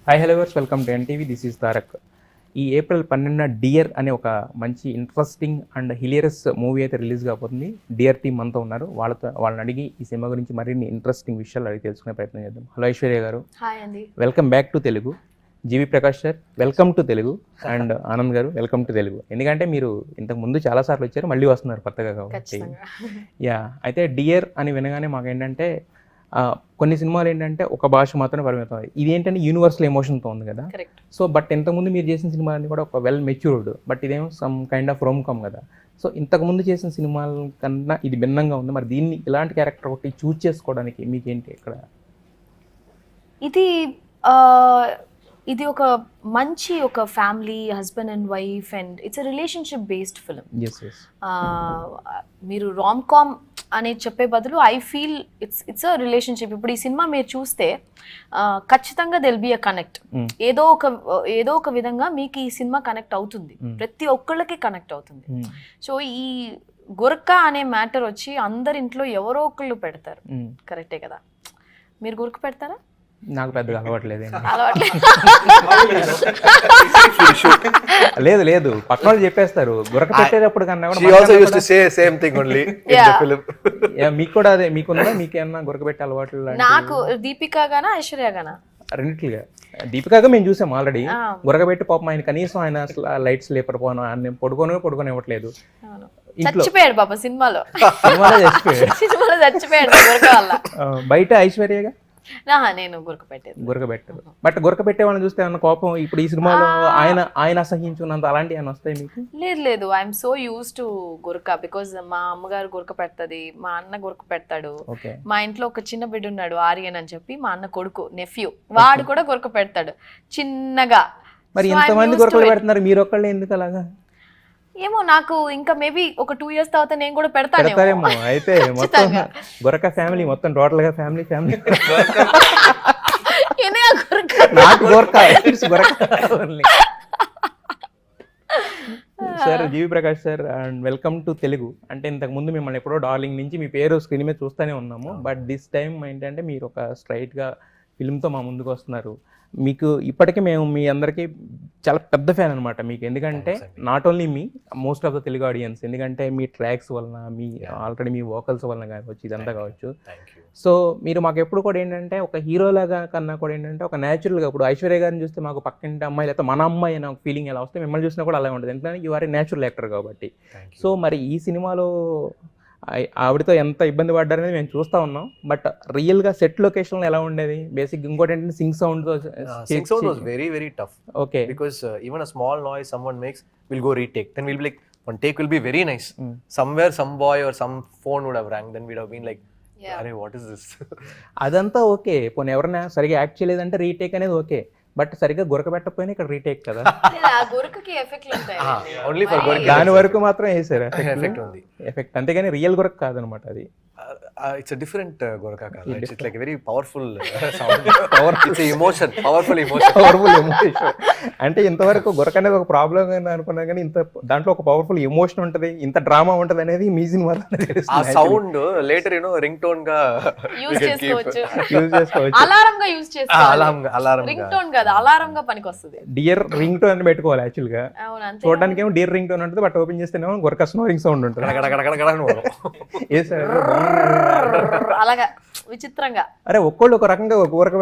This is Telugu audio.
Hi hello viewers welcome to NTV. This is Tarak. ఈ ఏప్రిల్ 12న డియర్ అనే ఒక మంచి ఇంట్రెస్టింగ్ అండ్ హిలియరస్ మూవీ అయితే రిలీజ్ కాబోతుంది. డియర్ టీమ్ అంతా ఉన్నారు. వాళ్ళని అడిగి ఈ సినిమా గురించి మరిన్ని ఇంట్రెస్టింగ్ విషయాలు అడిగి తెలుసుకునే ప్రయత్నం చేద్దాం. హలో ఐశ్వర్య గారు. హాయ్ అండి. Welcome back to Telugu. G V Prakash sir welcome to Telugu. And Anand గారు వెల్కమ్ టు తెలుగు. ఎందుకంటే మీరు ఇంతకు ముందు చాలాసార్లు వచ్చారు, మళ్ళీ వస్తున్నారు కొత్తగా కాబట్టి. యా, అయితే డియర్ అని వినగానే మాకు ఏంటంటే కొన్ని సినిమాలు ఏంటంటే ఒక భాష మాత్రమే పరిమితం. ఇది ఏంటంటే యూనివర్సల్ ఎమోషన్తో ఉంది కదా. సో బట్ ఇంతకుముందు మీరు చేసిన సినిమాలన్నీ కూడా ఒక వెల్ మెచ్యూర్డ్, బట్ ఇదేమో some kind of rom com కదా. సో ఇంతకుముందు చేసిన సినిమాల కన్నా ఇది భిన్నంగా ఉంది. మరి దీన్ని ఇలాంటి క్యారెక్టర్ ఒకటి చూజ్ చేసుకోవడానికి మీకేంటి ఇక్కడ? ఇది ఒక మంచి ఒక family, husband and wife, and it's a relationship based film. మీరు రామ్ కామ్ అనేది చెప్పే బదులు I feel it's a relationship. ఇప్పుడు ఈ సినిమా మీరు చూస్తే ఖచ్చితంగా దెల్ బి అ కనెక్ట్. ఏదో ఒక విధంగా మీకు ఈ సినిమా కనెక్ట్ అవుతుంది, ప్రతి ఒక్కళ్ళకి కనెక్ట్ అవుతుంది. సో ఈ గురక అనే మ్యాటర్ వచ్చి అందరి ఇంట్లో ఎవరో ఒకళ్ళు పెడతారు, కరెక్టే కదా? మీరు గురక పెడతారా? నాకు పెద్దగా అలవాట్లేదు. లేదు లేదు, పక్కన వాళ్ళు చెప్పేస్తారు గురక పెట్టేటప్పుడు కన్నా మీకు కూడా అదే. మీకున్నా మీకేమన్నా గురక పెట్టే అలవాట్లు? నాకు దీపికా గానా ఐశ్వర్య గానా? రెండిట్లుగా. దీపికాగా మేము చూసాం ఆల్రెడీ. గురకబెట్టి పాపం ఆయన కనీసం ఆయన లైట్స్ లేపకపోను, ఆయన పడుకొని ఇవ్వట్లేదు. చచ్చిపోయాడు పాప సినిమాలో చచ్చిపోయాడు గురక వల్ల. బయట ఐశ్వర్యగా నేను గురక పెట్టాను. బట్ గురక పెట్టే వాళ్ళని చూస్తే ఏమన్నా కోపం? ఇప్పుడు ఈ సినిమాలో ఆయన అసహించున్నంత అలాంటివి ఏమైనా వస్తాయి మీకు? లేదు, I'm so use to Guraka. Because మా అమ్మగారు గురక పెడతది, మా అన్న గురక పెడతాడు. మా ఇంట్లో ఒక చిన్న బిడ్డ ఉన్నాడు ఆర్యన్ అని చెప్పి, మా అన్న కొడుకు నెఫ్యూ, వాడు కూడా గురక పెడతాడు చిన్నగా. మరి ఎంతమంది గురకలు పెడుతున్నారు, మీరు ఒక్కళ్ళే ఎందుకు అలాగా? ఏమో, నాకు ఇంకా మేబీ ఒక 2 years తర్వాత నేను కూడా పెడతానేమో. అయితే మొత్తం గురక ఫ్యామిలీ, మొత్తం టోటల్ గా family sir. G V Prakash sir and welcome to Telugu. అంటే ఇంతకు ముందు మిమ్మల్ని ఎప్పుడో డార్లింగ్ నుంచి మీ పేరు స్క్రీన్ మీద చూస్తూనే ఉన్నాము. బట్ దిస్ టైం ఏంటంటే మీరు ఒక స్ట్రైట్ గా ఫిల్మ్తో మా ముందుకు వస్తున్నారు. మీకు ఇప్పటికీ మేము మీ అందరికీ చాలా పెద్ద ఫ్యాన్ అనమాట మీకు. ఎందుకంటే not only me, most of the Telugu audience. ఎందుకంటే మీ ట్రాక్స్ వలన, మీ ఆల్రెడీ మీ వోకల్స్ వలన కావచ్చు, ఇదంతా కావచ్చు. సో మీరు మాకు ఎప్పుడు కూడా ఏంటంటే ఒక హీరోలాగా కన్నా కూడా ఏంటంటే ఒక న్యాచురల్గా, ఇప్పుడు ఐశ్వర్య గారిని చూస్తే మాకు పక్కింటి అమ్మాయి లేకపోతే మన అమ్మాయి అనే ఒక ఫీలింగ్ ఎలా వస్తే, మిమ్మల్ని చూసినా కూడా అలాగే ఉంటుంది. ఎందుకంటే you are a natural actor కాబట్టి. సో మరి ఈ సినిమాలో ఆవిడతో ఎంత ఇబ్బంది పడ్డారనేది మేము చూస్తూ ఉన్నాం. బట్ రియల్గా సెట్ లొకేషన్లో ఎలా ఉండేది? బేసిక్ ఇంకోటి ఏంటంటే Singh sound was very very tough. Okay, because even a small noise someone makes, we'll go retake, then we'll be like, one take will be very nice. Somewhere some boy or some phone would have rang, then we'd have been like, అరే వాట్ ఇస్ దిస్. అదంతా ఓకే, పోనీ ఎవరైనా సరిగా యాక్ట్ చేయలేదంటే రీటేక్ అనేది ఓకే. బట్ సరిగ్గా గురక పెట్టకపోయినా ఇక్కడ రీటేక్ కదా. దాని వరకు మాత్రం వేసారు ఎఫెక్ట్, అంతేగాని రియల్ గురక కాదనమాట అది. It's a different gorka kaala. It's like a very powerful sound. It's a emotion, powerful emotion. అంటే ఇంతవరకు గురక అనేది ఒక ప్రాబ్లం అనుకున్నా కానీ ఇంత దాంట్లో ఒక పవర్ఫుల్ ఎమోషన్ ఉంటది, ఇంత డ్రామా ఉంటది అనేది మీ సినిమా. ఆ సౌండ్ లేటర్ రింగ్ టోన్ గా యూజ్ చేసుకోవచ్చు, అలారం గా యూజ్ చేసుకోవచ్చు. అలారం రింగ్ టోన్ కాదు, అలారం గా పనికొస్తది. డియర్ రింగ్ టోన్ అని పెట్టుకోవాలి యాక్చువల్ గా. చూడడానికి ఏమో డియర్ రింగ్ టోన్ ఉంటుంది, బట్ ఓపెన్ చేస్తేనేమో గురక స్నోరింగ్ సౌండ్ ఉంటుంది. అలాగా విచిత్రంగా. అరే ఒక్కళ్ళు ఒక రకంగా ఒక ఊరక